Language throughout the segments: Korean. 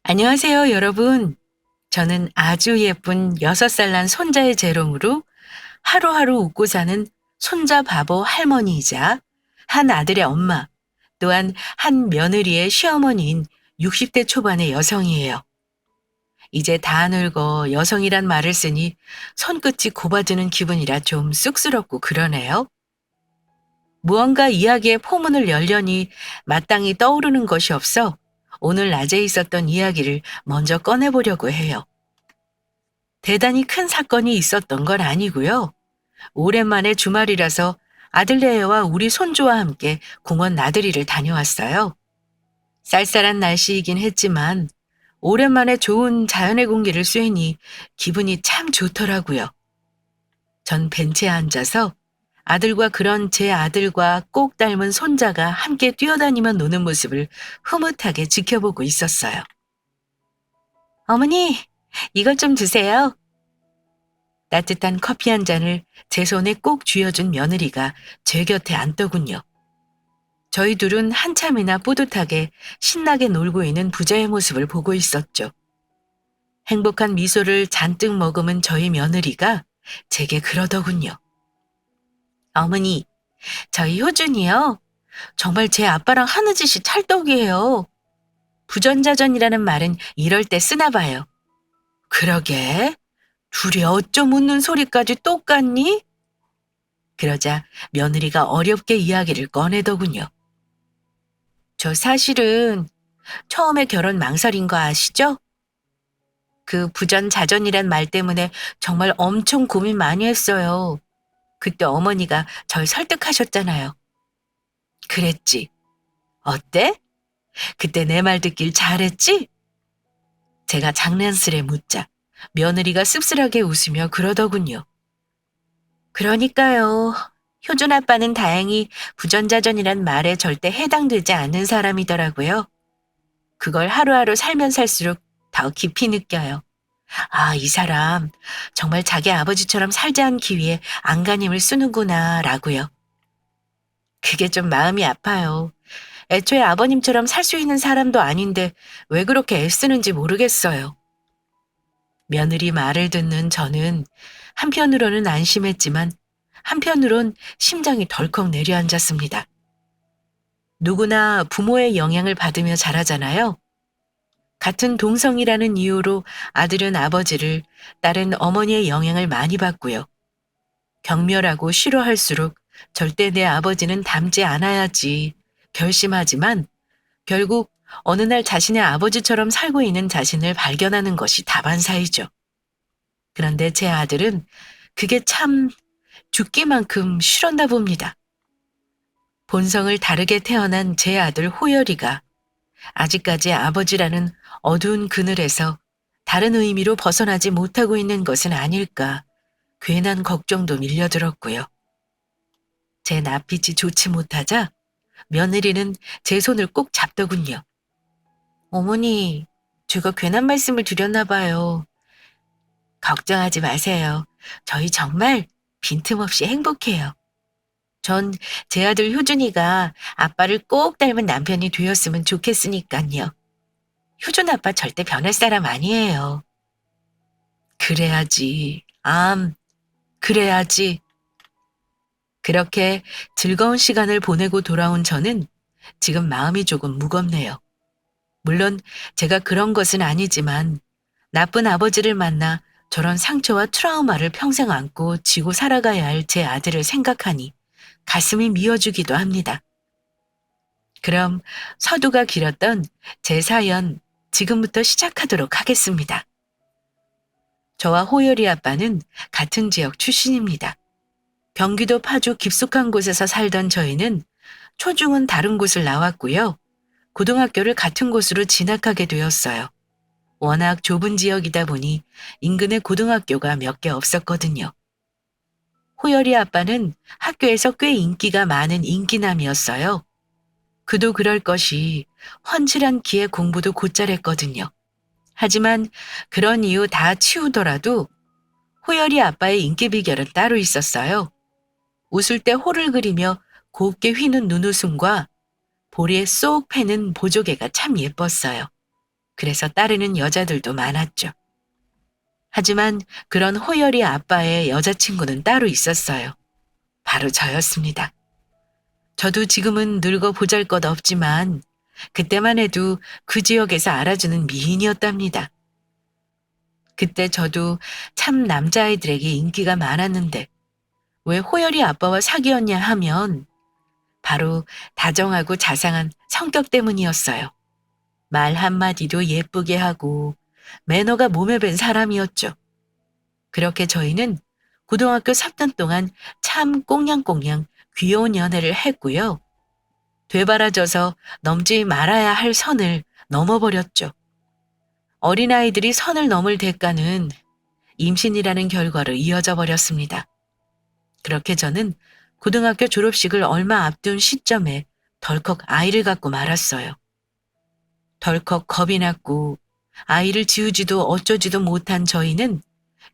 안녕하세요, 여러분. 저는 아주 예쁜 6살 난 손자의 재롱으로 하루하루 웃고 사는 손자 바보 할머니이자 한 아들의 엄마, 또한 한 며느리의 시어머니인 60대 초반의 여성이에요. 이제 다 늙어 여성이란 말을 쓰니 손끝이 곱아지는 기분이라 좀 쑥스럽고 그러네요. 무언가 이야기의 포문을 열려니 마땅히 떠오르는 것이 없어 오늘 낮에 있었던 이야기를 먼저 꺼내보려고 해요. 대단히 큰 사건이 있었던 건 아니고요. 오랜만에 주말이라서 아들네와 우리 손주와 함께 공원 나들이를 다녀왔어요. 쌀쌀한 날씨이긴 했지만 오랜만에 좋은 자연의 공기를 쐬니 기분이 참 좋더라고요. 전 벤치에 앉아서 아들과 그런 제 아들과 꼭 닮은 손자가 함께 뛰어다니며 노는 모습을 흐뭇하게 지켜보고 있었어요. 어머니, 이것 좀 드세요. 따뜻한 커피 한 잔을 제 손에 꼭 쥐어준 며느리가 제 곁에 앉더군요. 저희 둘은 한참이나 뿌듯하게 신나게 놀고 있는 부자의 모습을 보고 있었죠. 행복한 미소를 잔뜩 머금은 저희 며느리가 제게 그러더군요. 어머니, 저희 효준이요. 정말 제 아빠랑 하는 짓이 찰떡이에요. 부전자전이라는 말은 이럴 때 쓰나 봐요. 그러게? 둘이 어쩜 웃는 소리까지 똑같니? 그러자 며느리가 어렵게 이야기를 꺼내더군요. 저 사실은 처음에 결혼 망설인 거 아시죠? 그 부전자전이란 말 때문에 정말 엄청 고민 많이 했어요. 그때 어머니가 절 설득하셨잖아요. 그랬지. 어때? 그때 내 말 듣길 잘했지? 제가 장난스레 묻자 며느리가 씁쓸하게 웃으며 그러더군요. 그러니까요. 효준 아빠는 다행히 부전자전이란 말에 절대 해당되지 않는 사람이더라고요. 그걸 하루하루 살면 살수록 더 깊이 느껴요. 아, 이 사람 정말 자기 아버지처럼 살지 않기 위해 안간힘을 쓰는구나 라고요. 그게 좀 마음이 아파요. 애초에 아버님처럼 살 수 있는 사람도 아닌데 왜 그렇게 애쓰는지 모르겠어요. 며느리 말을 듣는 저는 한편으로는 안심했지만 한편으론 심장이 덜컥 내려앉았습니다. 누구나 부모의 영향을 받으며 자라잖아요. 같은 동성이라는 이유로 아들은 아버지를, 딸은 어머니의 영향을 많이 받고요. 경멸하고 싫어할수록 절대 내 아버지는 닮지 않아야지 결심하지만 결국 어느 날 자신의 아버지처럼 살고 있는 자신을 발견하는 것이 다반사이죠. 그런데 제 아들은 그게 참 죽기만큼 싫었나 봅니다. 본성을 다르게 태어난 제 아들 호열이가 아직까지 아버지라는 어두운 그늘에서 다른 의미로 벗어나지 못하고 있는 것은 아닐까 괜한 걱정도 밀려들었고요. 제 낯빛이 좋지 못하자 며느리는 제 손을 꼭 잡더군요. 어머니, 제가 괜한 말씀을 드렸나 봐요. 걱정하지 마세요. 저희 정말 빈틈없이 행복해요. 전 제 아들 효준이가 아빠를 꼭 닮은 남편이 되었으면 좋겠으니까요. 효준 아빠 절대 변할 사람 아니에요. 그래야지. 그래야지. 그렇게 즐거운 시간을 보내고 돌아온 저는 지금 마음이 조금 무겁네요. 물론 제가 그런 것은 아니지만 나쁜 아버지를 만나 저런 상처와 트라우마를 평생 안고 지고 살아가야 할 제 아들을 생각하니 가슴이 미어주기도 합니다. 그럼 서두가 길었던 제 사연 지금부터 시작하도록 하겠습니다. 저와 호열이 아빠는 같은 지역 출신입니다. 경기도 파주 깊숙한 곳에서 살던 저희는 초중은 다른 곳을 나왔고요. 고등학교를 같은 곳으로 진학하게 되었어요. 워낙 좁은 지역이다 보니 인근에 고등학교가 몇 개 없었거든요. 호열이 아빠는 학교에서 꽤 인기가 많은 인기남이었어요. 그도 그럴 것이 훤칠한 키에 공부도 곧잘했거든요. 하지만 그런 이유 다 치우더라도 호열이 아빠의 인기 비결은 따로 있었어요. 웃을 때 호를 그리며 곱게 휘는 눈웃음과 볼에 쏙 패는 보조개가 참 예뻤어요. 그래서 따르는 여자들도 많았죠. 하지만 그런 호열이 아빠의 여자친구는 따로 있었어요. 바로 저였습니다. 저도 지금은 늙어 보잘것없지만 그때만 해도 그 지역에서 알아주는 미인이었답니다. 그때 저도 참 남자아이들에게 인기가 많았는데 왜 호열이 아빠와 사귀었냐 하면 바로 다정하고 자상한 성격 때문이었어요. 말 한마디도 예쁘게 하고 매너가 몸에 밴 사람이었죠. 그렇게 저희는 고등학교 3년 동안 참 꽁냥꽁냥 귀여운 연애를 했고요. 되바라져서 넘지 말아야 할 선을 넘어버렸죠. 어린아이들이 선을 넘을 대가는 임신이라는 결과로 이어져 버렸습니다. 그렇게 저는 고등학교 졸업식을 얼마 앞둔 시점에 덜컥 아이를 갖고 말았어요. 덜컥 겁이 났고 아이를 지우지도 어쩌지도 못한 저희는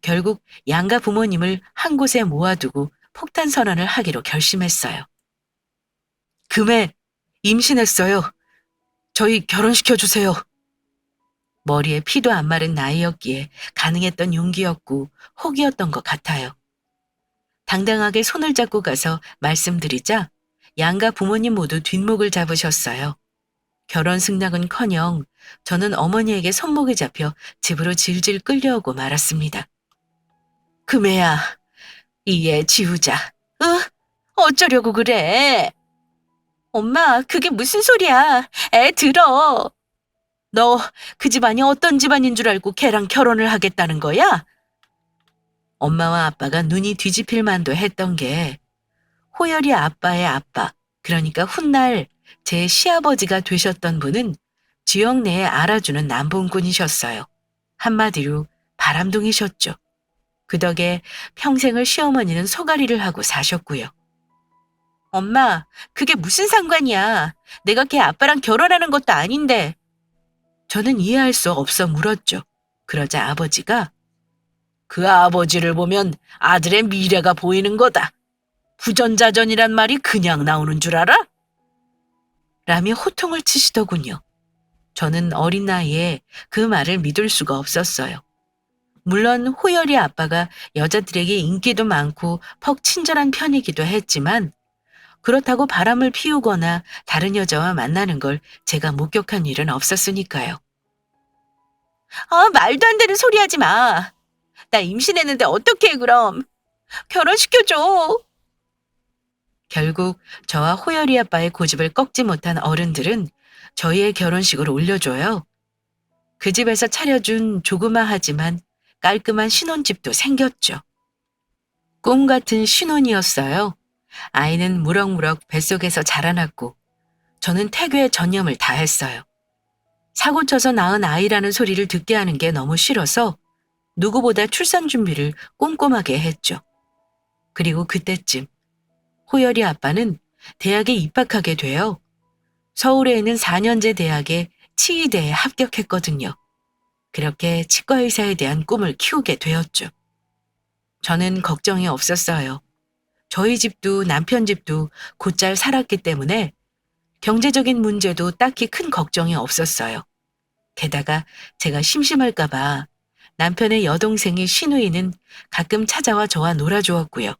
결국 양가 부모님을 한 곳에 모아두고 폭탄 선언을 하기로 결심했어요. 금에 임신했어요. 저희 결혼시켜주세요. 머리에 피도 안 마른 나이였기에 가능했던 용기였고 혹이었던 것 같아요. 당당하게 손을 잡고 가서 말씀드리자 양가 부모님 모두 뒷목을 잡으셨어요. 결혼 승낙은커녕 저는 어머니에게 손목에 잡혀 집으로 질질 끌려오고 말았습니다. 금애야, 이 애 지우자. 어쩌려고 그래? 엄마, 그게 무슨 소리야. 애 들어. 너 그 집안이 어떤 집안인 줄 알고 걔랑 결혼을 하겠다는 거야? 엄마와 아빠가 눈이 뒤집힐 만도 했던 게 호열이 아빠의 아빠, 그러니까 훗날 제 시아버지가 되셨던 분은 지역 내에 알아주는 남봉꾼이셨어요. 한마디로 바람둥이셨죠. 그 덕에 평생을 시어머니는 소가리를 하고 사셨고요. 엄마, 그게 무슨 상관이야. 내가 걔 아빠랑 결혼하는 것도 아닌데. 저는 이해할 수 없어 물었죠. 그러자 아버지가 그 아버지를 보면 아들의 미래가 보이는 거다. 부전자전이란 말이 그냥 나오는 줄 알아? 라며 호통을 치시더군요. 저는 어린 나이에 그 말을 믿을 수가 없었어요. 물론 호열이 아빠가 여자들에게 인기도 많고 퍽 친절한 편이기도 했지만 그렇다고 바람을 피우거나 다른 여자와 만나는 걸 제가 목격한 일은 없었으니까요. 말도 안 되는 소리 하지 마. 나 임신했는데 어떻게 해 그럼. 결혼시켜줘. 결국 저와 호열이 아빠의 고집을 꺾지 못한 어른들은 저희의 결혼식을 올려줘요. 그 집에서 차려준 조그마하지만 깔끔한 신혼집도 생겼죠. 꿈 같은 신혼이었어요. 아이는 무럭무럭 뱃속에서 자라났고 저는 태교에 전념을 다했어요. 사고 쳐서 낳은 아이라는 소리를 듣게 하는 게 너무 싫어서 누구보다 출산 준비를 꼼꼼하게 했죠. 그리고 그때쯤 호열이 아빠는 대학에 입학하게 돼요. 서울에 있는 4년제 대학에 치의대에 합격했거든요. 그렇게 치과의사에 대한 꿈을 키우게 되었죠. 저는 걱정이 없었어요. 저희 집도 남편 집도 곧잘 살았기 때문에 경제적인 문제도 딱히 큰 걱정이 없었어요. 게다가 제가 심심할까 봐 남편의 여동생이 신우이는 가끔 찾아와 저와 놀아주었고요.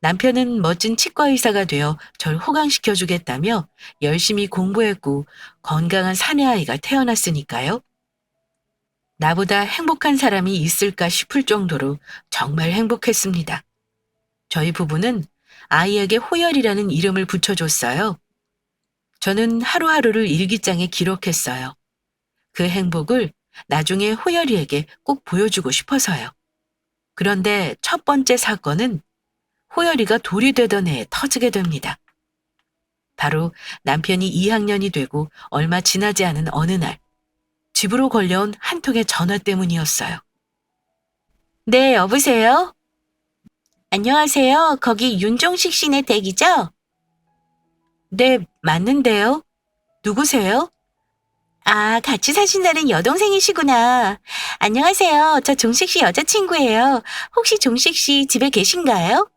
남편은 멋진 치과의사가 되어 절 호강시켜주겠다며 열심히 공부했고 건강한 사내아이가 태어났으니까요. 나보다 행복한 사람이 있을까 싶을 정도로 정말 행복했습니다. 저희 부부는 아이에게 호열이라는 이름을 붙여줬어요. 저는 하루하루를 일기장에 기록했어요. 그 행복을 나중에 호열이에게 꼭 보여주고 싶어서요. 그런데 첫 번째 사건은 호열이가 돌이 되던 해에 터지게 됩니다. 바로 남편이 2학년이 되고 얼마 지나지 않은 어느 날 집으로 걸려온 한 통의 전화 때문이었어요. 네, 여보세요? 안녕하세요. 거기 윤종식 씨네 댁이죠? 네, 맞는데요. 누구세요? 아, 같이 사신다는 여동생이시구나. 안녕하세요. 저 종식 씨 여자친구예요. 혹시 종식 씨 집에 계신가요?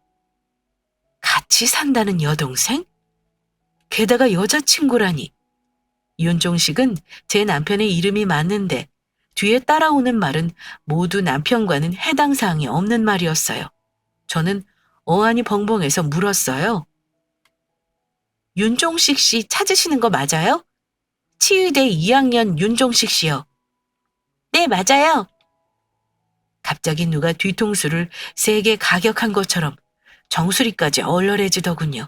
같이 산다는 여동생? 게다가 여자친구라니. 윤종식은 제 남편의 이름이 맞는데 뒤에 따라오는 말은 모두 남편과는 해당 사항이 없는 말이었어요. 저는 어안이 벙벙해서 물었어요. 윤종식 씨 찾으시는 거 맞아요? 치의대 2학년 윤종식 씨요. 네, 맞아요. 갑자기 누가 뒤통수를 세게 가격한 것처럼 정수리까지 얼얼해지더군요.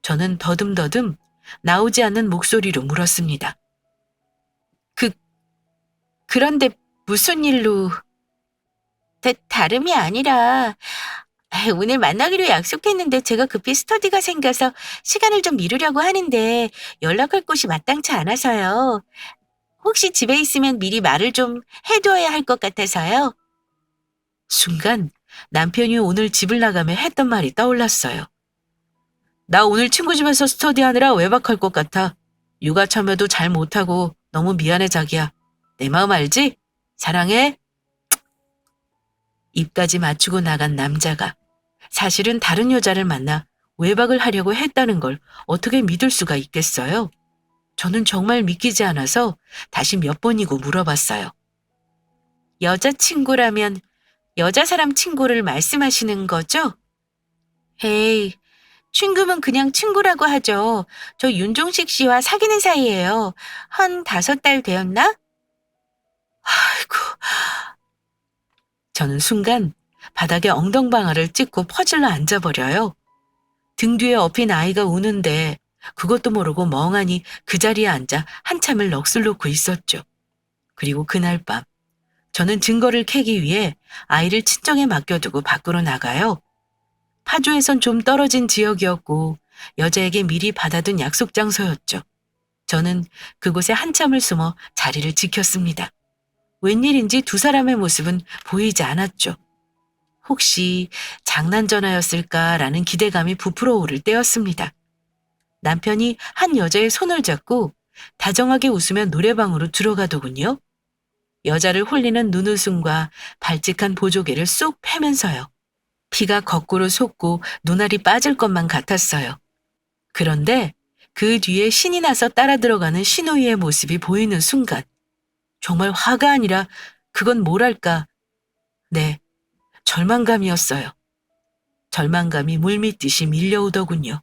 저는 더듬더듬 나오지 않는 목소리로 물었습니다. 그, 그런데 무슨 일로? 다름이 아니라 오늘 만나기로 약속했는데 제가 급히 스터디가 생겨서 시간을 좀 미루려고 하는데 연락할 곳이 마땅치 않아서요. 혹시 집에 있으면 미리 말을 좀 해두어야 할 것 같아서요. 순간 남편이 오늘 집을 나가며 했던 말이 떠올랐어요. 나 오늘 친구 집에서 스터디하느라 외박할 것 같아. 육아 참여도 잘 못하고 너무 미안해 자기야. 내 마음 알지? 사랑해. 입까지 맞추고 나간 남자가 사실은 다른 여자를 만나 외박을 하려고 했다는 걸 어떻게 믿을 수가 있겠어요? 저는 정말 믿기지 않아서 다시 몇 번이고 물어봤어요. 여자친구라면 여자 사람 친구를 말씀하시는 거죠? 헤이, 친구면 그냥 친구라고 하죠. 저 윤종식 씨와 사귀는 사이예요. 한 5달 되었나? 아이고, 저는 순간 바닥에 엉덩방아를 찍고 퍼질러 앉아버려요. 등 뒤에 엎인 아이가 우는데 그것도 모르고 멍하니 그 자리에 앉아 한참을 넋을 놓고 있었죠. 그리고 그날 밤 저는 증거를 캐기 위해 아이를 친정에 맡겨두고 밖으로 나가요. 파주에선 좀 떨어진 지역이었고 여자에게 미리 받아둔 약속 장소였죠. 저는 그곳에 한참을 숨어 자리를 지켰습니다. 웬일인지 두 사람의 모습은 보이지 않았죠. 혹시 장난 전화였을까라는 기대감이 부풀어 오를 때였습니다. 남편이 한 여자의 손을 잡고 다정하게 웃으며 노래방으로 들어가더군요. 여자를 홀리는 눈웃음과 발칙한 보조개를 쏙 패면서요. 피가 거꾸로 솟고 눈알이 빠질 것만 같았어요. 그런데 그 뒤에 신이 나서 따라 들어가는 신우이의 모습이 보이는 순간 정말 화가 아니라 그건 뭐랄까, 네, 절망감이었어요. 절망감이 물밀듯이 밀려오더군요.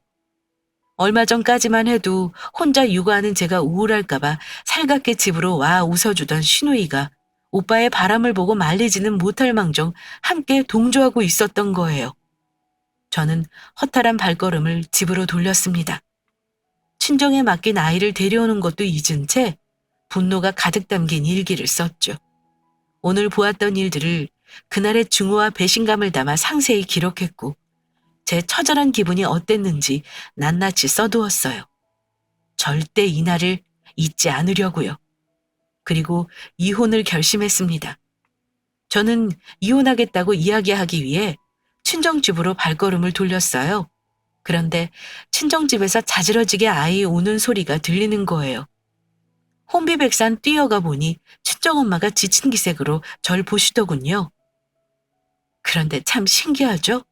얼마 전까지만 해도 혼자 육아하는 제가 우울할까봐 살갑게 집으로 와 웃어주던 신우이가 오빠의 바람을 보고 말리지는 못할 망정 함께 동조하고 있었던 거예요. 저는 허탈한 발걸음을 집으로 돌렸습니다. 친정에 맡긴 아이를 데려오는 것도 잊은 채 분노가 가득 담긴 일기를 썼죠. 오늘 보았던 일들을 그날의 증오와 배신감을 담아 상세히 기록했고 제 처절한 기분이 어땠는지 낱낱이 써두었어요. 절대 이날을 잊지 않으려고요. 그리고 이혼을 결심했습니다. 저는 이혼하겠다고 이야기하기 위해 친정집으로 발걸음을 돌렸어요. 그런데 친정집에서 자지러지게 아이 우는 소리가 들리는 거예요. 혼비백산 뛰어가 보니 친정엄마가 지친 기색으로 절 보시더군요. 그런데 참 신기하죠?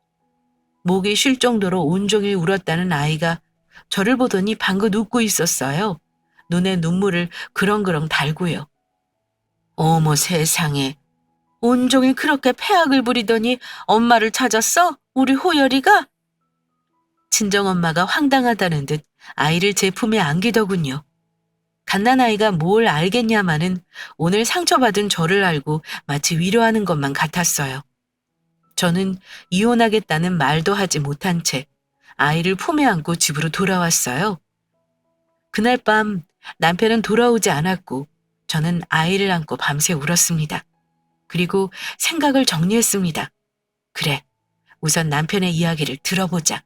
목이 쉴 정도로 온종일 울었다는 아이가 저를 보더니 방긋 웃고 있었어요. 눈에 눈물을 그렁그렁 달고요. 어머 세상에. 온종일 그렇게 패악을 부리더니 엄마를 찾았어? 우리 호열이가? 친정엄마가 황당하다는 듯 아이를 제 품에 안기더군요. 갓난아이가 뭘 알겠냐마는 오늘 상처받은 저를 알고 마치 위로하는 것만 같았어요. 저는 이혼하겠다는 말도 하지 못한 채 아이를 품에 안고 집으로 돌아왔어요. 그날 밤 남편은 돌아오지 않았고 저는 아이를 안고 밤새 울었습니다. 그리고 생각을 정리했습니다. 그래, 우선 남편의 이야기를 들어보자.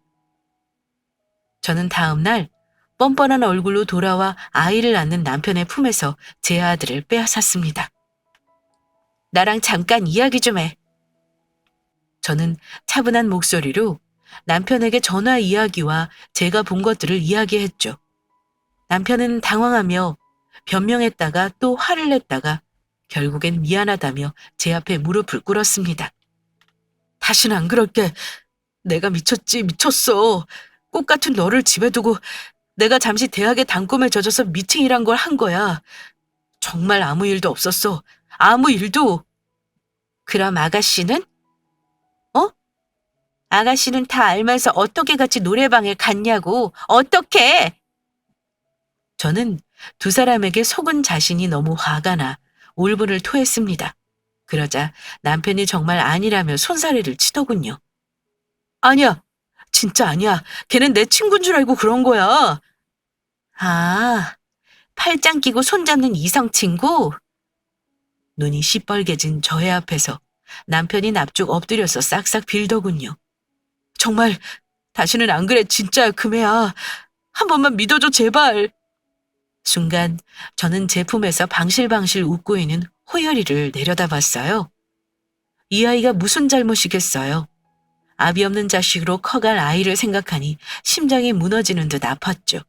저는 다음 날 뻔뻔한 얼굴로 돌아와 아이를 안는 남편의 품에서 제 아들을 빼앗았습니다. 나랑 잠깐 이야기 좀 해. 저는 차분한 목소리로 남편에게 전화 이야기와 제가 본 것들을 이야기했죠. 남편은 당황하며 변명했다가 또 화를 냈다가 결국엔 미안하다며 제 앞에 무릎을 꿇었습니다. 다시는 안 그럴게. 내가 미쳤지, 미쳤어. 꽃 같은 너를 집에 두고 내가 잠시 대학의 단꿈에 젖어서 미팅이란 걸 한 거야. 정말 아무 일도 없었어. 아무 일도. 그럼 아가씨는? 어? 아가씨는 다 알면서 어떻게 같이 노래방에 갔냐고. 어떻게? 저는 두 사람에게 속은 자신이 너무 화가 나 울분을 토했습니다. 그러자 남편이 정말 아니라며 손사래를 치더군요. 아니야. 진짜 아니야. 걔는 내 친구인 줄 알고 그런 거야. 아, 팔짱 끼고 손잡는 이성 친구? 눈이 시뻘개진 저의 앞에서 남편이 납죽 엎드려서 싹싹 빌더군요. 정말 다시는 안 그래. 진짜야, 금혜야. 한 번만 믿어줘, 제발. 순간 저는 제 품에서 방실방실 웃고 있는 호열이를 내려다봤어요. 이 아이가 무슨 잘못이겠어요. 아비 없는 자식으로 커갈 아이를 생각하니 심장이 무너지는 듯 아팠죠.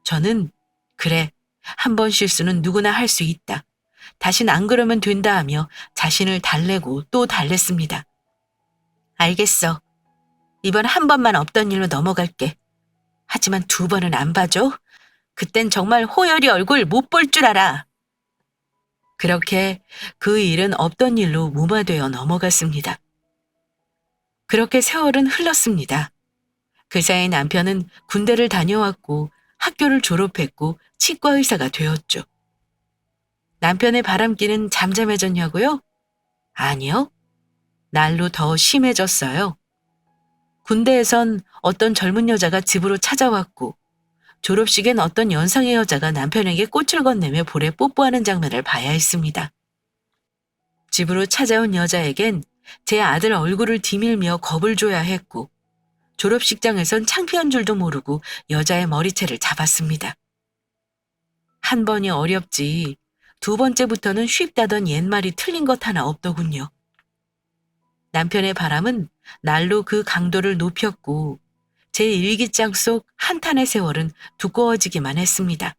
저는 그래, 한 번 실수는 누구나 할 수 있다. 다신 안 그러면 된다 하며 자신을 달래고 또 달랬습니다. 알겠어. 이번 한 번만 없던 일로 넘어갈게. 하지만 두 번은 안 봐줘. 그땐 정말 호열이 얼굴 못 볼 줄 알아. 그렇게 그 일은 없던 일로 무마되어 넘어갔습니다. 그렇게 세월은 흘렀습니다. 그 사이 남편은 군대를 다녀왔고 학교를 졸업했고 치과 의사가 되었죠. 남편의 바람기는 잠잠해졌냐고요? 아니요. 날로 더 심해졌어요. 군대에선 어떤 젊은 여자가 집으로 찾아왔고 졸업식엔 어떤 연상의 여자가 남편에게 꽃을 건네며 볼에 뽀뽀하는 장면을 봐야 했습니다. 집으로 찾아온 여자에겐 제 아들 얼굴을 디밀며 겁을 줘야 했고 졸업식장에선 창피한 줄도 모르고 여자의 머리채를 잡았습니다. 한 번이 어렵지 두 번째부터는 쉽다던 옛말이 틀린 것 하나 없더군요. 남편의 바람은 날로 그 강도를 높였고 제 일기장 속 한탄의 세월은 두꺼워지기만 했습니다.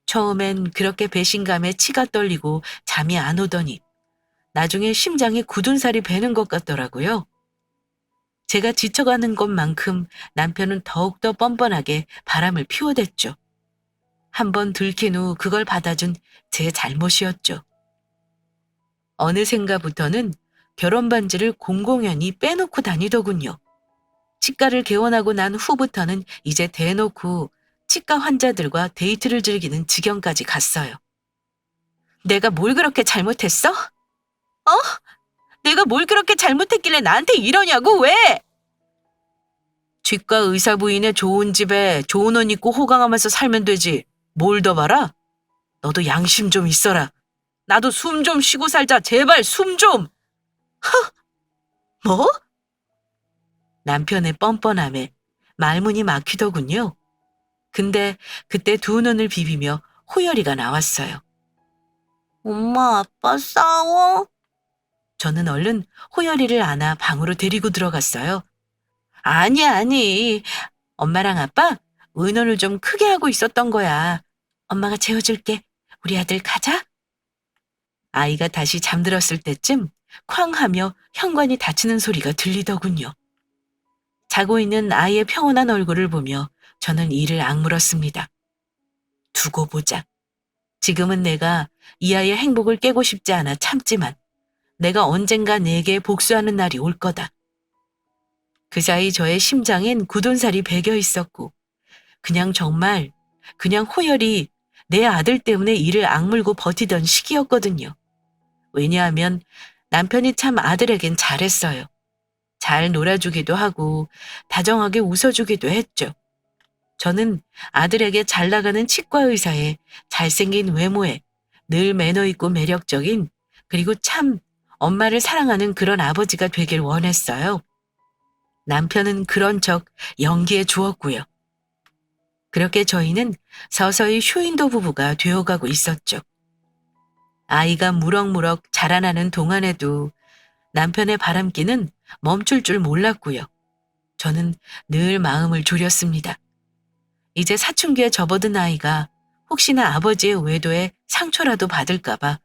처음엔 그렇게 배신감에 치가 떨리고 잠이 안 오더니 나중에 심장에 굳은 살이 배는 것 같더라고요. 제가 지쳐가는 것만큼 남편은 더욱더 뻔뻔하게 바람을 피워댔죠. 한번 들킨 후 그걸 받아준 제 잘못이었죠. 어느샌가부터는 결혼 반지를 공공연히 빼놓고 다니더군요. 치과를 개원하고 난 후부터는 이제 대놓고 치과 환자들과 데이트를 즐기는 지경까지 갔어요. 내가 뭘 그렇게 잘못했어? 내가 뭘 그렇게 잘못했길래 나한테 이러냐고, 왜? 치과 의사 부인의 좋은 집에 좋은 옷 입고 호강하면서 살면 되지. 뭘 더 바라? 너도 양심 좀 있어라. 나도 숨 좀 쉬고 살자. 제발 숨 좀. 뭐? 남편의 뻔뻔함에 말문이 막히더군요. 근데 그때 두 눈을 비비며 호열이가 나왔어요. 엄마, 아빠 싸워? 저는 얼른 호열이를 안아 방으로 데리고 들어갔어요. 아니. 엄마랑 아빠 의논을 좀 크게 하고 있었던 거야. 엄마가 재워줄게. 우리 아들 가자. 아이가 다시 잠들었을 때쯤 쾅 하며 현관이 닫히는 소리가 들리더군요. 자고 있는 아이의 평온한 얼굴을 보며 저는 이를 악물었습니다. 두고 보자. 지금은 내가 이 아이의 행복을 깨고 싶지 않아 참지만 내가 언젠가 내게 복수하는 날이 올 거다. 그 사이 저의 심장엔 굳은 살이 배겨 있었고 그냥 호열이 내 아들 때문에 이를 악물고 버티던 시기였거든요. 왜냐하면 남편이 참 아들에겐 잘했어요. 잘 놀아주기도 하고 다정하게 웃어주기도 했죠. 저는 아들에게 잘 나가는 치과 의사의 잘생긴 외모에 늘 매너 있고 매력적인 그리고 참 엄마를 사랑하는 그런 아버지가 되길 원했어요. 남편은 그런 척 연기해 주었고요. 그렇게 저희는 서서히 쇼윈도 부부가 되어가고 있었죠. 아이가 무럭무럭 자라나는 동안에도 남편의 바람기는 멈출 줄 몰랐고요. 저는 늘 마음을 졸였습니다. 이제 사춘기에 접어든 아이가 혹시나 아버지의 외도에 상처라도 받을까봐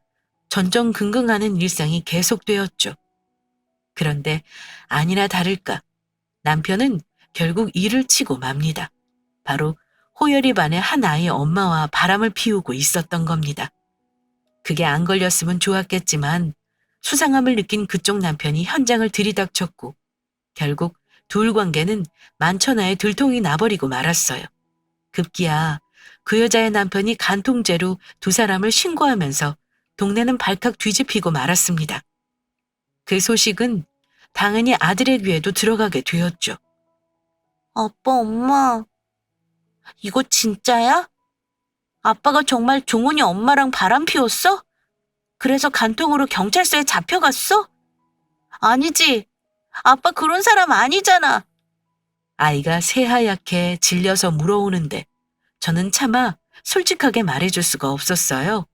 전전긍긍하는 일상이 계속되었죠. 그런데 아니나 다를까 남편은 결국 일을 치고 맙니다. 바로 호열이 반의 한 아이의 엄마와 바람을 피우고 있었던 겁니다. 그게 안 걸렸으면 좋았겠지만 수상함을 느낀 그쪽 남편이 현장을 들이닥쳤고 결국 둘 관계는 만천하에 들통이 나버리고 말았어요. 급기야 그 여자의 남편이 간통죄로 두 사람을 신고하면서 동네는 발칵 뒤집히고 말았습니다. 그 소식은 당연히 아들의 귀에도 들어가게 되었죠. 아빠, 엄마, 이거 진짜야? 아빠가 정말 종훈이 엄마랑 바람 피웠어? 그래서 간통으로 경찰서에 잡혀갔어? 아니지. 아빠 그런 사람 아니잖아. 아이가 새하얗게 질려서 물어오는데 저는 차마 솔직하게 말해줄 수가 없었어요.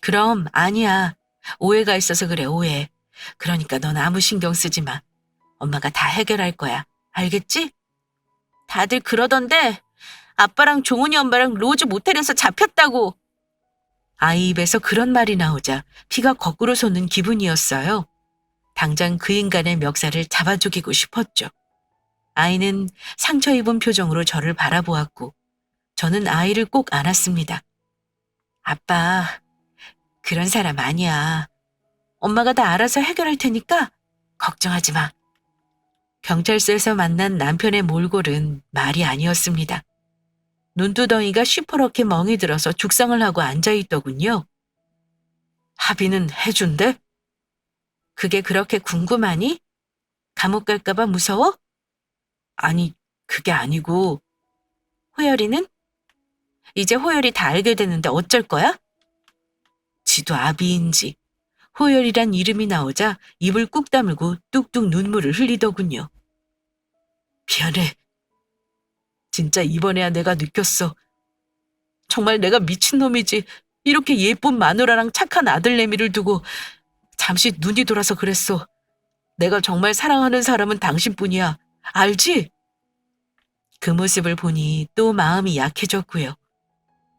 그럼 아니야. 오해가 있어서 그래, 오해. 그러니까 넌 아무 신경 쓰지 마. 엄마가 다 해결할 거야. 알겠지? 다들 그러던데 아빠랑 종훈이 엄마랑 로즈 모텔에서 잡혔다고. 아이 입에서 그런 말이 나오자 피가 거꾸로 솟는 기분이었어요. 당장 그 인간의 멱살을 잡아 죽이고 싶었죠. 아이는 상처 입은 표정으로 저를 바라보았고 저는 아이를 꼭 안았습니다. 아빠, 그런 사람 아니야. 엄마가 다 알아서 해결할 테니까 걱정하지 마. 경찰서에서 만난 남편의 몰골은 말이 아니었습니다. 눈두덩이가 시퍼렇게 멍이 들어서 죽상을 하고 앉아있더군요. 합의는 해준대? 그게 그렇게 궁금하니? 감옥 갈까봐 무서워? 아니, 그게 아니고. 호열이는? 이제 호열이 다 알게 됐는데 어쩔 거야? 지도 아비인지. 호열이란 이름이 나오자 입을 꾹 다물고 뚝뚝 눈물을 흘리더군요. 미안해. 진짜 이번에야 내가 느꼈어. 정말 내가 미친놈이지. 이렇게 예쁜 마누라랑 착한 아들내미를 두고 잠시 눈이 돌아서 그랬어. 내가 정말 사랑하는 사람은 당신뿐이야. 알지? 그 모습을 보니 또 마음이 약해졌고요.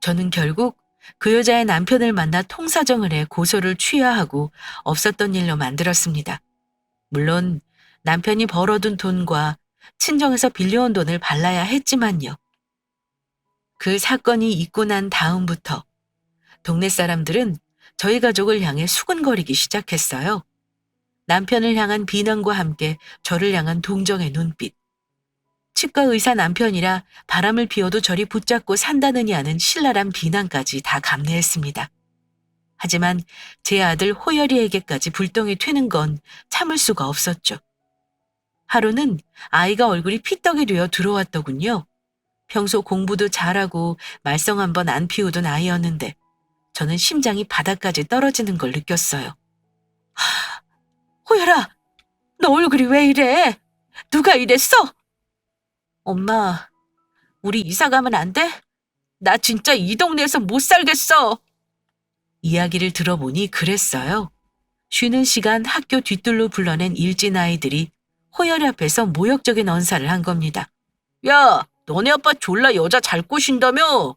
저는 결국 그 여자의 남편을 만나 통사정을 해 고소를 취하하고 없었던 일로 만들었습니다. 물론 남편이 벌어둔 돈과 친정에서 빌려온 돈을 발라야 했지만요. 그 사건이 있고 난 다음부터 동네 사람들은 저희 가족을 향해 수군거리기 시작했어요. 남편을 향한 비난과 함께 저를 향한 동정의 눈빛. 치과 의사 남편이라 바람을 피워도 저리 붙잡고 산다느니 하는 신랄한 비난까지 다 감내했습니다. 하지만 제 아들 호열이에게까지 불똥이 튀는 건 참을 수가 없었죠. 하루는 아이가 얼굴이 피떡이 되어 들어왔더군요. 평소 공부도 잘하고 말썽 한 번 안 피우던 아이였는데 저는 심장이 바닥까지 떨어지는 걸 느꼈어요. 호열아, 너 얼굴이 왜 이래? 누가 이랬어? 엄마, 우리 이사 가면 안 돼? 나 진짜 이 동네에서 못 살겠어. 이야기를 들어보니 그랬어요. 쉬는 시간 학교 뒤뜰로 불러낸 일진 아이들이 호열이 앞에서 모욕적인 언사를 한 겁니다. 야, 너네 아빠 졸라 여자 잘 꼬신다며?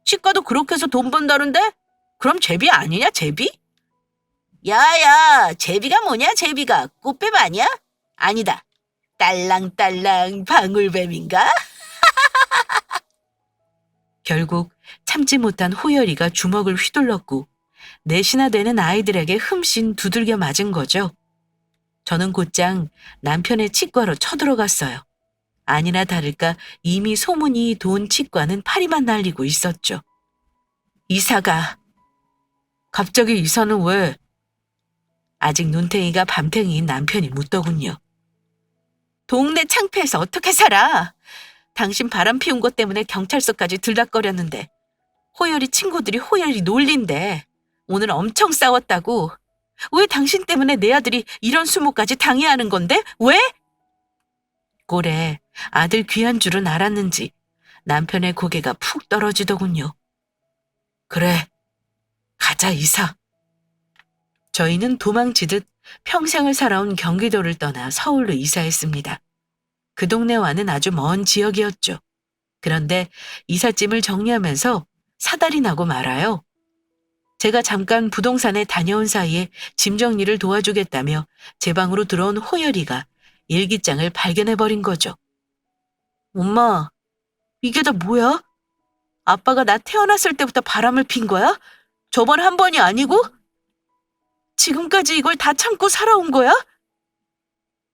치과도 그렇게 해서 돈 번다는데? 그럼 제비 아니냐, 제비? 야야, 제비가 뭐냐, 제비가? 꽃뱀 아니야? 아니다. 딸랑딸랑 방울뱀인가? 결국 참지 못한 호열이가 주먹을 휘둘렀고 넷이나 되는 아이들에게 흠씬 두들겨 맞은 거죠. 저는 곧장 남편의 치과로 쳐들어갔어요. 아니나 다를까 이미 소문이 돈 치과는 파리만 날리고 있었죠. 이사가. 갑자기 이사는 왜? 아직 눈탱이가 밤탱이인 남편이 묻더군요. 동네 창피해서 어떻게 살아? 당신 바람 피운 것 때문에 경찰서까지 들락거렸는데 호열이 친구들이 호열이 놀린대. 오늘 엄청 싸웠다고. 왜 당신 때문에 내 아들이 이런 수모까지 당해야 하는 건데? 왜? 꼴에 아들 귀한 줄은 알았는지 남편의 고개가 푹 떨어지더군요. 그래, 가자 이사. 저희는 도망치듯 평생을 살아온 경기도를 떠나 서울로 이사했습니다. 그 동네와는 아주 먼 지역이었죠. 그런데 이삿짐을 정리하면서 사달이 나고 말아요. 제가 잠깐 부동산에 다녀온 사이에 짐 정리를 도와주겠다며 제 방으로 들어온 호열이가 일기장을 발견해버린 거죠. 엄마, 이게 다 뭐야? 아빠가 나 태어났을 때부터 바람을 핀 거야? 저번 한 번이 아니고? 지금까지 이걸 다 참고 살아온 거야?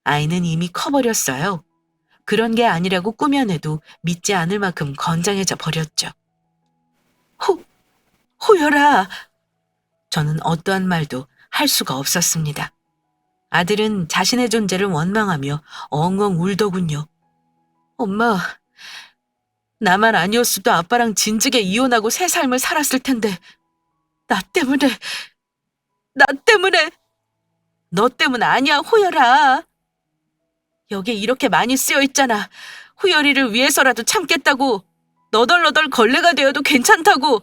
아이는 이미 커버렸어요. 그런 게 아니라고 꾸며내도 믿지 않을 만큼 건장해져 버렸죠. 호, 호열아! 저는 어떠한 말도 할 수가 없었습니다. 아들은 자신의 존재를 원망하며 엉엉 울더군요. 엄마, 나만 아니었어도 아빠랑 진즉에 이혼하고 새 삶을 살았을 텐데 나 때문에, 나 때문에, 너 때문 아니야, 호열아. 여기에 이렇게 많이 쓰여 있잖아. 호열이를 위해서라도 참겠다고. 너덜너덜 걸레가 되어도 괜찮다고.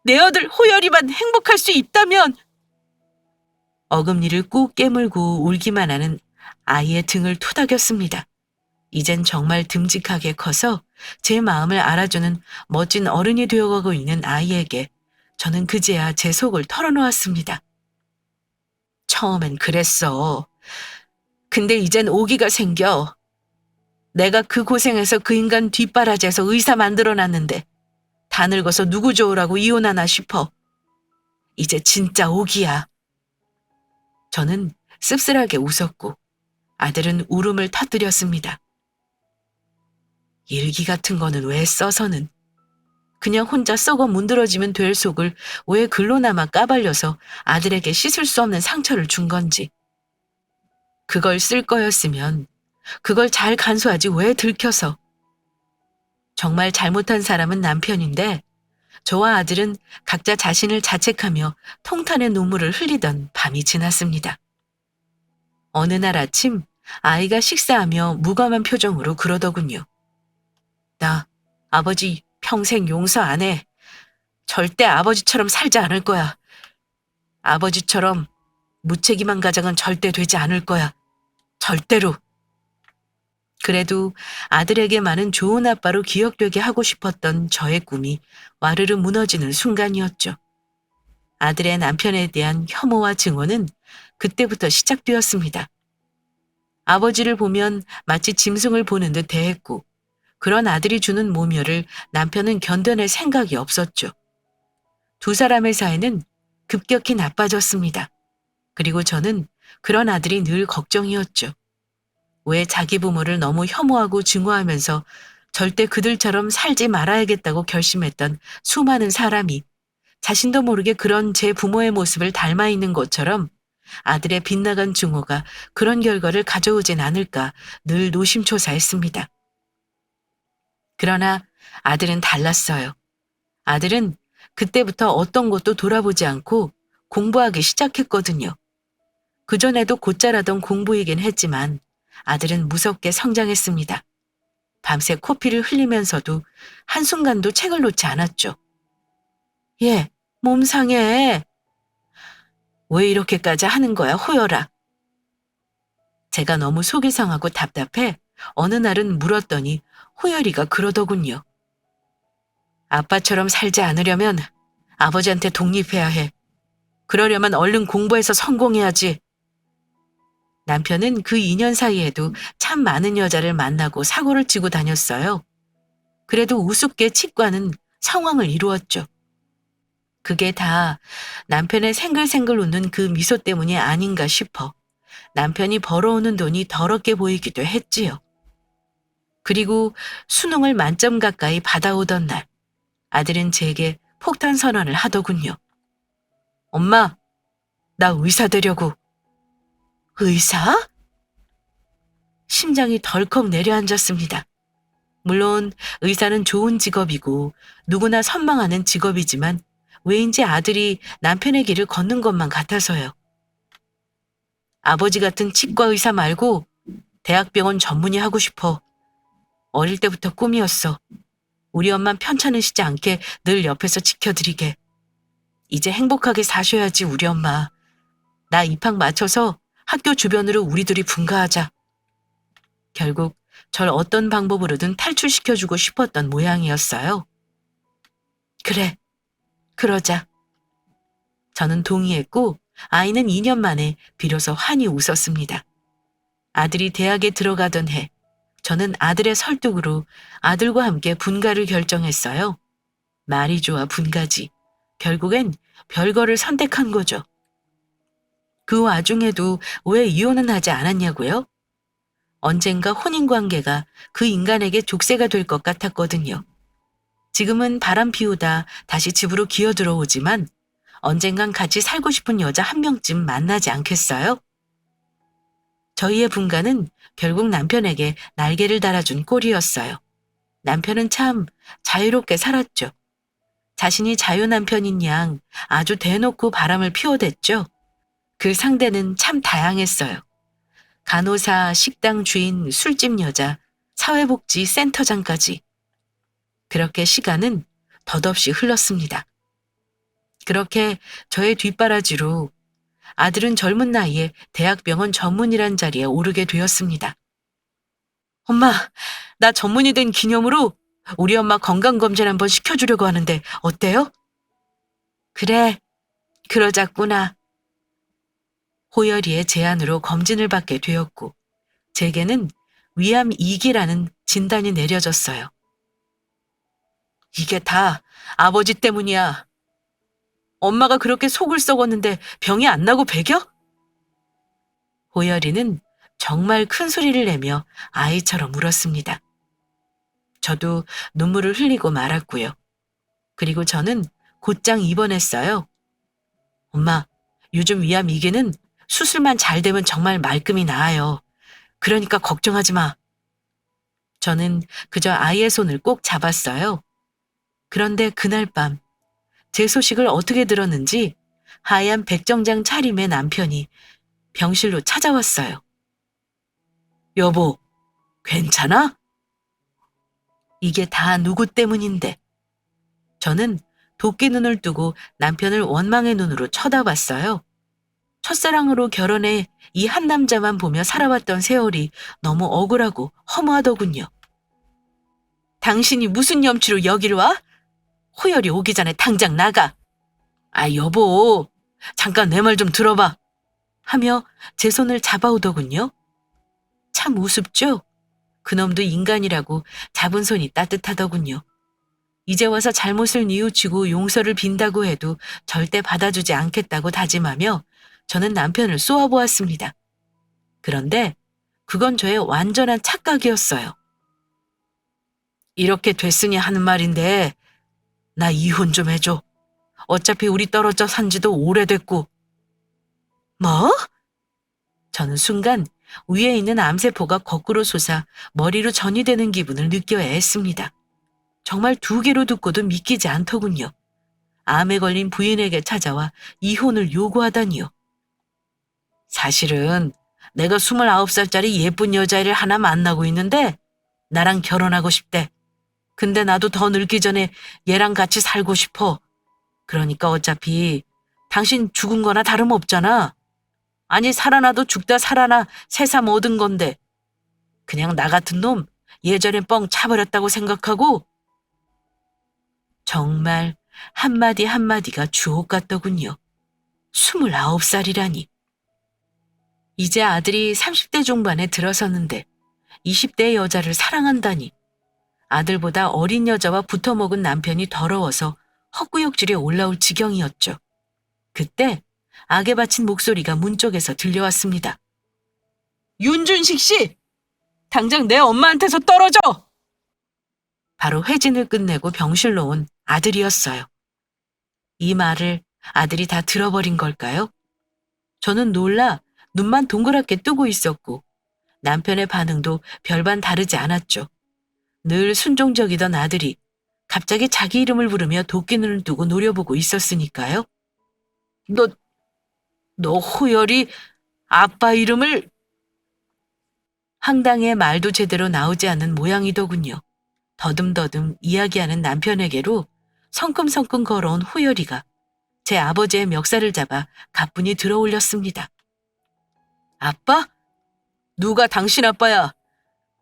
내 아들 호열이만 행복할 수 있다면. 어금니를 꾹 깨물고 울기만 하는 아이의 등을 토닥였습니다. 이젠 정말 듬직하게 커서 제 마음을 알아주는 멋진 어른이 되어가고 있는 아이에게 저는 그제야 제 속을 털어놓았습니다. 처음엔 그랬어. 근데 이젠 오기가 생겨. 내가 그 고생해서 그 인간 뒷바라지에서 의사 만들어놨는데 다 늙어서 누구 좋으라고 이혼하나 싶어. 이제 진짜 오기야. 저는 씁쓸하게 웃었고 아들은 울음을 터뜨렸습니다. 일기 같은 거는 왜 써서는. 그냥 혼자 썩어 문드러지면 될 속을 왜 글로나마 까발려서 아들에게 씻을 수 없는 상처를 준 건지. 그걸 쓸 거였으면 그걸 잘 간수하지 왜 들켜서. 정말 잘못한 사람은 남편인데 저와 아들은 각자 자신을 자책하며 통탄의 눈물을 흘리던 밤이 지났습니다. 어느 날 아침 아이가 식사하며 무감한 표정으로 그러더군요. 나 아버지 평생 용서 안 해. 절대 아버지처럼 살지 않을 거야. 아버지처럼 무책임한 가장은 절대 되지 않을 거야. 절대로. 그래도 아들에게 많은 좋은 아빠로 기억되게 하고 싶었던 저의 꿈이 와르르 무너지는 순간이었죠. 아들의 남편에 대한 혐오와 증오는 그때부터 시작되었습니다. 아버지를 보면 마치 짐승을 보는 듯 대했고 그런 아들이 주는 모멸을 남편은 견뎌낼 생각이 없었죠. 두 사람의 사이는 급격히 나빠졌습니다. 그리고 저는 그런 아들이 늘 걱정이었죠. 왜 자기 부모를 너무 혐오하고 증오하면서 절대 그들처럼 살지 말아야겠다고 결심했던 수많은 사람이 자신도 모르게 그런 제 부모의 모습을 닮아 있는 것처럼 아들의 빗나간 증오가 그런 결과를 가져오진 않을까 늘 노심초사했습니다. 그러나 아들은 달랐어요. 아들은 그때부터 어떤 것도 돌아보지 않고 공부하기 시작했거든요. 그전에도 곧잘하던 공부이긴 했지만 아들은 무섭게 성장했습니다. 밤새 코피를 흘리면서도 한순간도 책을 놓지 않았죠. 얘, 몸 상해. 왜 이렇게까지 하는 거야, 호열아? 제가 너무 속이 상하고 답답해 어느 날은 물었더니 호열이가 그러더군요. 아빠처럼 살지 않으려면 아버지한테 독립해야 해. 그러려면 얼른 공부해서 성공해야지. 남편은 그 2년 사이에도 참 많은 여자를 만나고 사고를 치고 다녔어요. 그래도 우습게 치과는 성황을 이루었죠. 그게 다 남편의 생글생글 웃는 그 미소 때문이 아닌가 싶어 남편이 벌어오는 돈이 더럽게 보이기도 했지요. 그리고 수능을 만점 가까이 받아오던 날 아들은 제게 폭탄 선언을 하더군요. 엄마, 나 의사 되려고. 의사? 심장이 덜컥 내려앉았습니다. 물론 의사는 좋은 직업이고 누구나 선망하는 직업이지만 왜인지 아들이 남편의 길을 걷는 것만 같아서요. 아버지 같은 치과 의사 말고 대학병원 전문의 하고 싶어. 어릴 때부터 꿈이었어. 우리 엄마 편찮으시지 않게 늘 옆에서 지켜드리게. 이제 행복하게 사셔야지 우리 엄마. 나 입학 맞춰서 학교 주변으로 우리들이 분가하자. 결국 절 어떤 방법으로든 탈출시켜주고 싶었던 모양이었어요. 그래, 그러자. 저는 동의했고 아이는 2년 만에 비로소 환히 웃었습니다. 아들이 대학에 들어가던 해 저는 아들의 설득으로 아들과 함께 분가를 결정했어요. 말이 좋아 분가지. 결국엔 별거를 선택한 거죠. 그 와중에도 왜 이혼은 하지 않았냐고요? 언젠가 혼인관계가 그 인간에게 족쇄가 될 것 같았거든요. 지금은 바람 피우다 다시 집으로 기어 들어오지만 언젠간 같이 살고 싶은 여자 한 명쯤 만나지 않겠어요? 저희의 분가는 결국 남편에게 날개를 달아준 꼴이었어요. 남편은 참 자유롭게 살았죠. 자신이 자유 남편인 양 아주 대놓고 바람을 피워댔죠. 그 상대는 참 다양했어요. 간호사, 식당 주인, 술집 여자, 사회복지 센터장까지. 그렇게 시간은 덧없이 흘렀습니다. 그렇게 저의 뒷바라지로 아들은 젊은 나이에 대학병원 전문의란 자리에 오르게 되었습니다. 엄마, 나 전문의 된 기념으로 우리 엄마 건강검진 한번 시켜주려고 하는데 어때요? 그래, 그러자꾸나. 호열이의 제안으로 검진을 받게 되었고 제게는 위암 2기라는 진단이 내려졌어요. 이게 다 아버지 때문이야. 엄마가 그렇게 속을 썩었는데 병이 안 나고 배겨? 호열이는 정말 큰 소리를 내며 아이처럼 울었습니다. 저도 눈물을 흘리고 말았고요. 그리고 저는 곧장 입원했어요. 엄마, 요즘 위암 2기는 수술만 잘 되면 정말 말끔히 나아요. 그러니까 걱정하지 마. 저는 그저 아이의 손을 꼭 잡았어요. 그런데 그날 밤, 제 소식을 어떻게 들었는지 하얀 백정장 차림의 남편이 병실로 찾아왔어요. 여보, 괜찮아? 이게 다 누구 때문인데. 저는 도끼 눈을 뜨고 남편을 원망의 눈으로 쳐다봤어요. 첫사랑으로 결혼해 이 한 남자만 보며 살아왔던 세월이 너무 억울하고 허무하더군요. 당신이 무슨 염치로 여길 와? 호열이 오기 전에 당장 나가. 아, 여보, 잠깐 내 말 좀 들어봐. 하며 제 손을 잡아오더군요. 참 우습죠? 그놈도 인간이라고 잡은 손이 따뜻하더군요. 이제 와서 잘못을 뉘우치고 용서를 빈다고 해도 절대 받아주지 않겠다고 다짐하며 저는 남편을 쏘아보았습니다. 그런데 그건 저의 완전한 착각이었어요. 이렇게 됐으니 하는 말인데 나 이혼 좀 해줘. 어차피 우리 떨어져 산 지도 오래됐고. 뭐? 저는 순간 위에 있는 암세포가 거꾸로 솟아 머리로 전이되는 기분을 느껴야 했습니다. 정말 두 개로 듣고도 믿기지 않더군요. 암에 걸린 부인에게 찾아와 이혼을 요구하다니요. 사실은 내가 29살짜리 예쁜 여자애를 하나 만나고 있는데 나랑 결혼하고 싶대. 근데 나도 더 늙기 전에 얘랑 같이 살고 싶어. 그러니까 어차피 당신 죽은 거나 다름없잖아. 아니 살아나도 죽다 살아나 새삼 얻은 건데 그냥 나 같은 놈 예전에 뻥 차버렸다고 생각하고. 정말 한마디 한마디가 주옥 같더군요. 29살이라니. 이제 아들이 30대 중반에 들어섰는데 20대의 여자를 사랑한다니. 아들보다 어린 여자와 붙어먹은 남편이 더러워서 헛구역질에 올라올 지경이었죠. 그때 악에 바친 목소리가 문 쪽에서 들려왔습니다. 윤준식 씨! 당장 내 엄마한테서 떨어져! 바로 회진을 끝내고 병실로 온 아들이었어요. 이 말을 아들이 다 들어버린 걸까요? 저는 놀라 눈만 동그랗게 뜨고 있었고 남편의 반응도 별반 다르지 않았죠. 늘 순종적이던 아들이 갑자기 자기 이름을 부르며 도끼눈을 뜨고 노려보고 있었으니까요. 너 호열이 아빠 이름을... 황당해 말도 제대로 나오지 않는 모양이더군요. 더듬더듬 이야기하는 남편에게로 성큼성큼 걸어온 호열이가 제 아버지의 멱살을 잡아 가뿐히 들어올렸습니다. 아빠? 누가 당신 아빠야?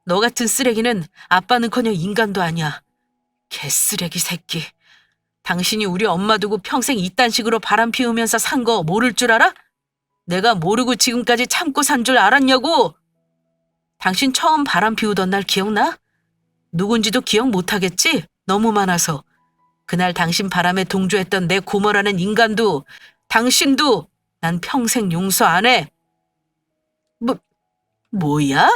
너 같은 쓰레기는 아빠는커녕 인간도 아니야. 개쓰레기 새끼. 당신이 우리 엄마 두고 평생 이딴 식으로 바람 피우면서 산 거 모를 줄 알아? 내가 모르고 지금까지 참고 산 줄 알았냐고? 당신 처음 바람 피우던 날 기억나? 누군지도 기억 못하겠지? 너무 많아서. 그날 당신 바람에 동조했던 내 고모라는 인간도 당신도 난 평생 용서 안 해. 뭐, 뭐야?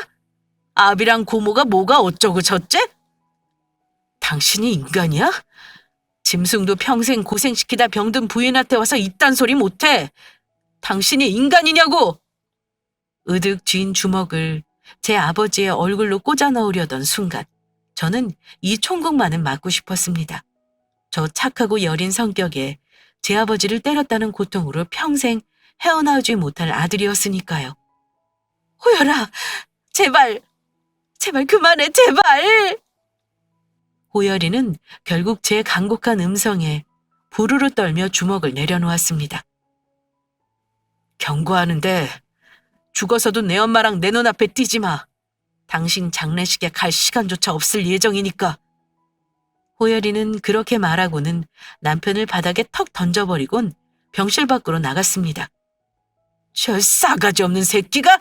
아비랑 고모가 뭐가 어쩌고 저째? 당신이 인간이야? 짐승도 평생 고생시키다 병든 부인한테 와서 이딴 소리 못해. 당신이 인간이냐고! 으득 쥔 주먹을 제 아버지의 얼굴로 꽂아 넣으려던 순간 저는 이 총국만은 맞고 싶었습니다. 저 착하고 여린 성격에 제 아버지를 때렸다는 고통으로 평생 헤어나오지 못할 아들이었으니까요. 호열아, 제발, 제발 그만해, 제발! 호열이는 결국 제 간곡한 음성에 부르르 떨며 주먹을 내려놓았습니다. 경고하는데 죽어서도 내 엄마랑 내 눈앞에 띄지 마. 당신 장례식에 갈 시간조차 없을 예정이니까. 호열이는 그렇게 말하고는 남편을 바닥에 턱 던져버리곤 병실 밖으로 나갔습니다. 저 싸가지 없는 새끼가!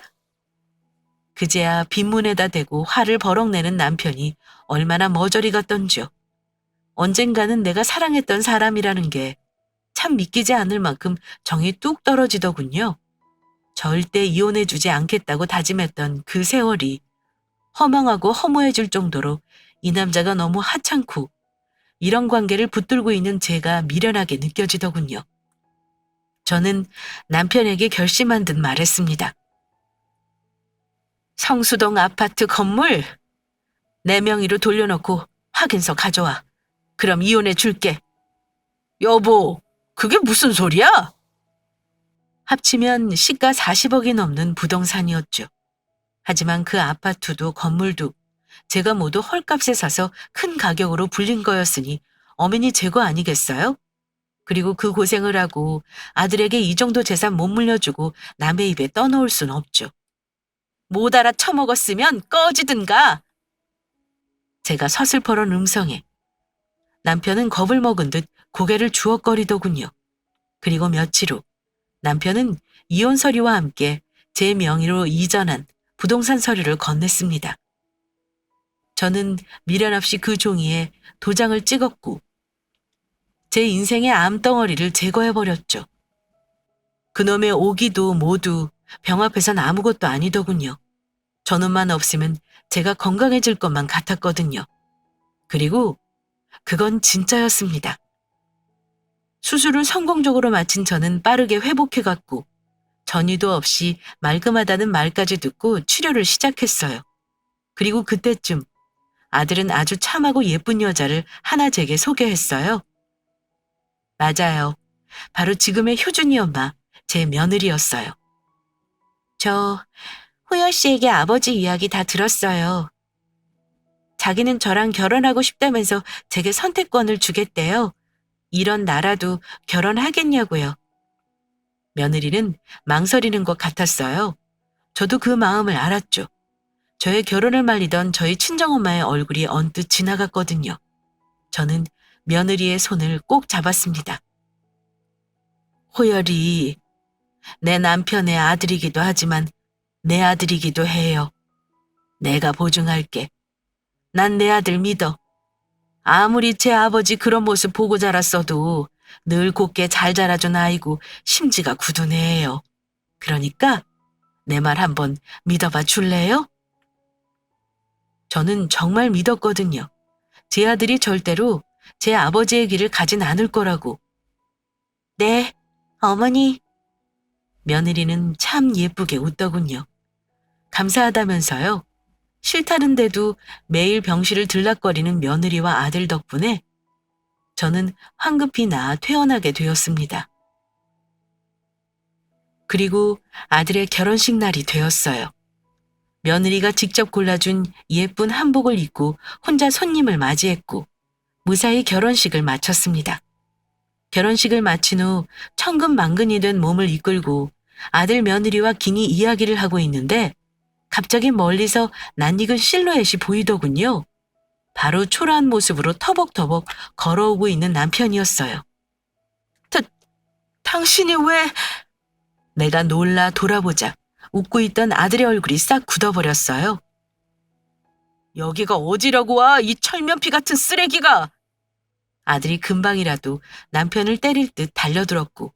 그제야 빈문에다 대고 화를 버럭내는 남편이 얼마나 머저리 같던지요. 언젠가는 내가 사랑했던 사람이라는 게 참 믿기지 않을 만큼 정이 뚝 떨어지더군요. 절대 이혼해주지 않겠다고 다짐했던 그 세월이 허망하고 허무해질 정도로 이 남자가 너무 하찮고 이런 관계를 붙들고 있는 제가 미련하게 느껴지더군요. 저는 남편에게 결심한 듯 말했습니다. 성수동 아파트 건물 내 명의로 돌려놓고 확인서 가져와. 그럼 이혼해 줄게. 여보, 그게 무슨 소리야? 합치면 시가 40억이 넘는 부동산이었죠. 하지만 그 아파트도 건물도 제가 모두 헐값에 사서 큰 가격으로 불린 거였으니 어머니 제거 아니겠어요? 그리고 그 고생을 하고 아들에게 이 정도 재산 못 물려주고 남의 입에 떠놓을 순 없죠. 못 알아 처먹었으면 꺼지든가. 제가 서슬퍼런 음성에 남편은 겁을 먹은 듯 고개를 주걱거리더군요. 그리고 며칠 후 남편은 이혼 서류와 함께 제 명의로 이전한 부동산 서류를 건넸습니다. 저는 미련 없이 그 종이에 도장을 찍었고 제 인생의 암덩어리를 제거해버렸죠. 그놈의 오기도 모두 병 앞에선 아무것도 아니더군요. 저놈만 없으면 제가 건강해질 것만 같았거든요. 그리고 그건 진짜였습니다. 수술을 성공적으로 마친 저는 빠르게 회복해갔고 전이도 없이 말끔하다는 말까지 듣고 치료를 시작했어요. 그리고 그때쯤 아들은 아주 참하고 예쁜 여자를 하나 제게 소개했어요. 맞아요. 바로 지금의 효준이 엄마, 제 며느리였어요. 저 호열 씨에게 아버지 이야기 다 들었어요. 자기는 저랑 결혼하고 싶다면서 제게 선택권을 주겠대요. 이런 나라도 결혼하겠냐고요. 며느리는 망설이는 것 같았어요. 저도 그 마음을 알았죠. 저의 결혼을 말리던 저희 친정엄마의 얼굴이 언뜻 지나갔거든요. 저는 며느리의 손을 꼭 잡았습니다. 호열이 내 남편의 아들이기도 하지만 내 아들이기도 해요. 내가 보증할게. 난 내 아들 믿어. 아무리 제 아버지 그런 모습 보고 자랐어도 늘 곱게 잘 자라준 아이고 심지가 굳은 애예요. 그러니까 내 말 한번 믿어봐 줄래요? 저는 정말 믿었거든요. 제 아들이 절대로 제 아버지의 길을 가진 않을 거라고. 네, 어머니. 며느리는 참 예쁘게 웃더군요. 감사하다면서요. 싫다는데도 매일 병실을 들락거리는 며느리와 아들 덕분에 저는 황급히 나아 퇴원하게 되었습니다. 그리고 아들의 결혼식 날이 되었어요. 며느리가 직접 골라준 예쁜 한복을 입고 혼자 손님을 맞이했고 무사히 결혼식을 마쳤습니다. 결혼식을 마친 후 천근만근이 된 몸을 이끌고 아들 며느리와 긴히 이야기를 하고 있는데 갑자기 멀리서 낯익은 실루엣이 보이더군요. 바로 초라한 모습으로 터벅터벅 걸어오고 있는 남편이었어요. 당신이 왜... 내가 놀라 돌아보자 웃고 있던 아들의 얼굴이 싹 굳어버렸어요. 여기가 어디라고 와, 이 철면피 같은 쓰레기가! 아들이 금방이라도 남편을 때릴 듯 달려들었고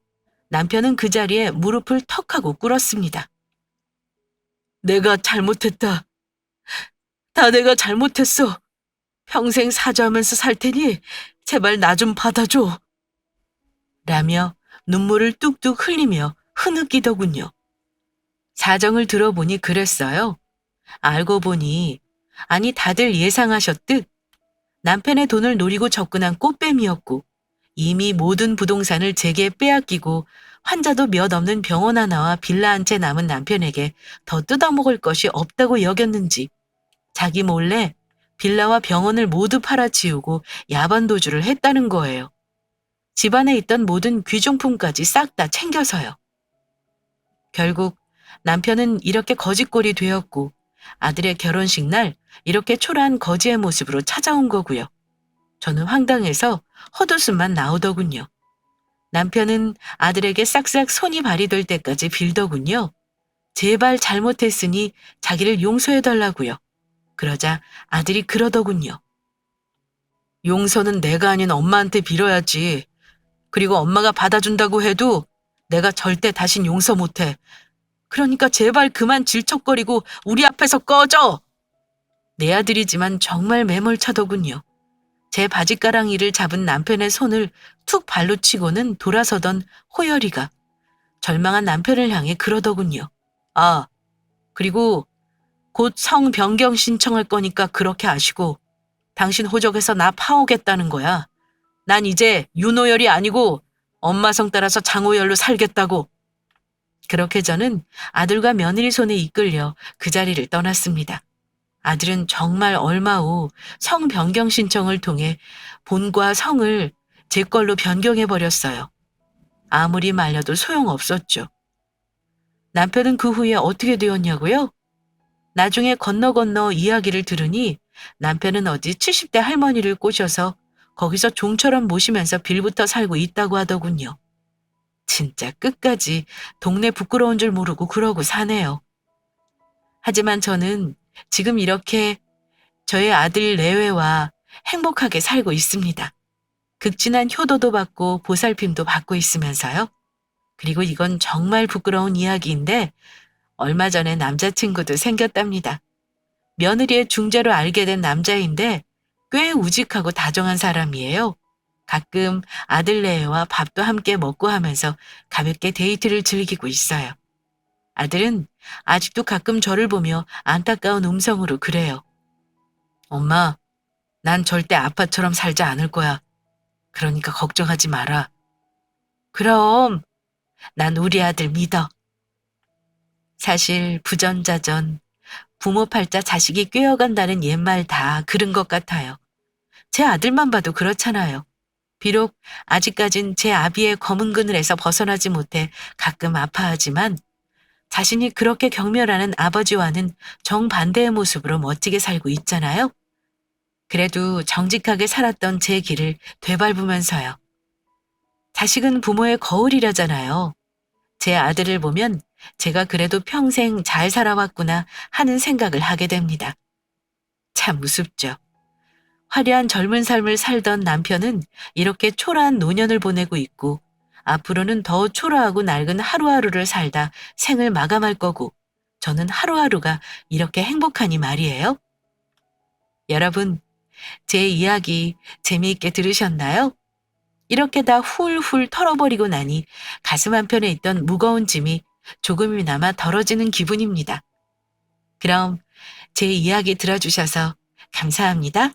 남편은 그 자리에 무릎을 턱 하고 꿇었습니다. 내가 잘못했다. 다 내가 잘못했어. 평생 사죄하면서 살 테니 제발 나 좀 받아줘. 라며 눈물을 뚝뚝 흘리며 흐느끼더군요. 사정을 들어보니 그랬어요. 알고 보니, 아니 다들 예상하셨듯 남편의 돈을 노리고 접근한 꽃뱀이었고 이미 모든 부동산을 제게 빼앗기고 환자도 몇 없는 병원 하나와 빌라 한 채 남은 남편에게 더 뜯어먹을 것이 없다고 여겼는지 자기 몰래 빌라와 병원을 모두 팔아치우고 야반도주를 했다는 거예요. 집안에 있던 모든 귀중품까지 싹 다 챙겨서요. 결국 남편은 이렇게 거지꼴이 되었고 아들의 결혼식 날 이렇게 초라한 거지의 모습으로 찾아온 거고요. 저는 황당해서 헛웃음만 나오더군요. 남편은 아들에게 싹싹 손이 발이 될 때까지 빌더군요. 제발 잘못했으니 자기를 용서해달라고요. 그러자 아들이 그러더군요. 용서는 내가 아닌 엄마한테 빌어야지. 그리고 엄마가 받아준다고 해도 내가 절대 다신 용서 못해. 그러니까 제발 그만 질척거리고 우리 앞에서 꺼져! 내 아들이지만 정말 매몰차더군요. 제 바지가랑이를 잡은 남편의 손을 툭 발로 치고는 돌아서던 호열이가 절망한 남편을 향해 그러더군요. 아, 그리고 곧 성 변경 신청할 거니까 그렇게 아시고 당신 호적에서 나 파오겠다는 거야. 난 이제 윤호열이 아니고 엄마 성 따라서 장호열로 살겠다고. 그렇게 저는 아들과 며느리 손에 이끌려 그 자리를 떠났습니다. 아들은 정말 얼마 후 성 변경 신청을 통해 본과 성을 제 걸로 변경해버렸어요. 아무리 말려도 소용없었죠. 남편은 그 후에 어떻게 되었냐고요? 나중에 건너 이야기를 들으니 남편은 어디 70대 할머니를 꼬셔서 거기서 종처럼 모시면서 빌부터 살고 있다고 하더군요. 진짜 끝까지 동네 부끄러운 줄 모르고 그러고 사네요. 하지만 저는 지금 이렇게 저의 아들 내외와 행복하게 살고 있습니다. 극진한 효도도 받고 보살핌도 받고 있으면서요. 그리고 이건 정말 부끄러운 이야기인데 얼마 전에 남자친구도 생겼답니다. 며느리의 중재로 알게 된 남자인데 꽤 우직하고 다정한 사람이에요. 가끔 아들내외와 밥도 함께 먹고 하면서 가볍게 데이트를 즐기고 있어요. 아들은 아직도 가끔 저를 보며 안타까운 음성으로 그래요. 엄마, 난 절대 아빠처럼 살지 않을 거야. 그러니까 걱정하지 마라. 그럼 난 우리 아들 믿어. 사실 부전자전, 부모 팔자 자식이 꿰어간다는 옛말 다 그런 것 같아요. 제 아들만 봐도 그렇잖아요. 비록 아직까진 제 아비의 검은 그늘에서 벗어나지 못해 가끔 아파하지만 자신이 그렇게 경멸하는 아버지와는 정반대의 모습으로 멋지게 살고 있잖아요. 그래도 정직하게 살았던 제 길을 되밟으면서요. 자식은 부모의 거울이라잖아요. 제 아들을 보면 제가 그래도 평생 잘 살아왔구나 하는 생각을 하게 됩니다. 참 우습죠. 화려한 젊은 삶을 살던 남편은 이렇게 초라한 노년을 보내고 있고 앞으로는 더 초라하고 낡은 하루하루를 살다 생을 마감할 거고 저는 하루하루가 이렇게 행복하니 말이에요. 여러분, 제 이야기 재미있게 들으셨나요? 이렇게 다 훌훌 털어버리고 나니 가슴 한편에 있던 무거운 짐이 조금이나마 덜어지는 기분입니다. 그럼 제 이야기 들어주셔서 감사합니다.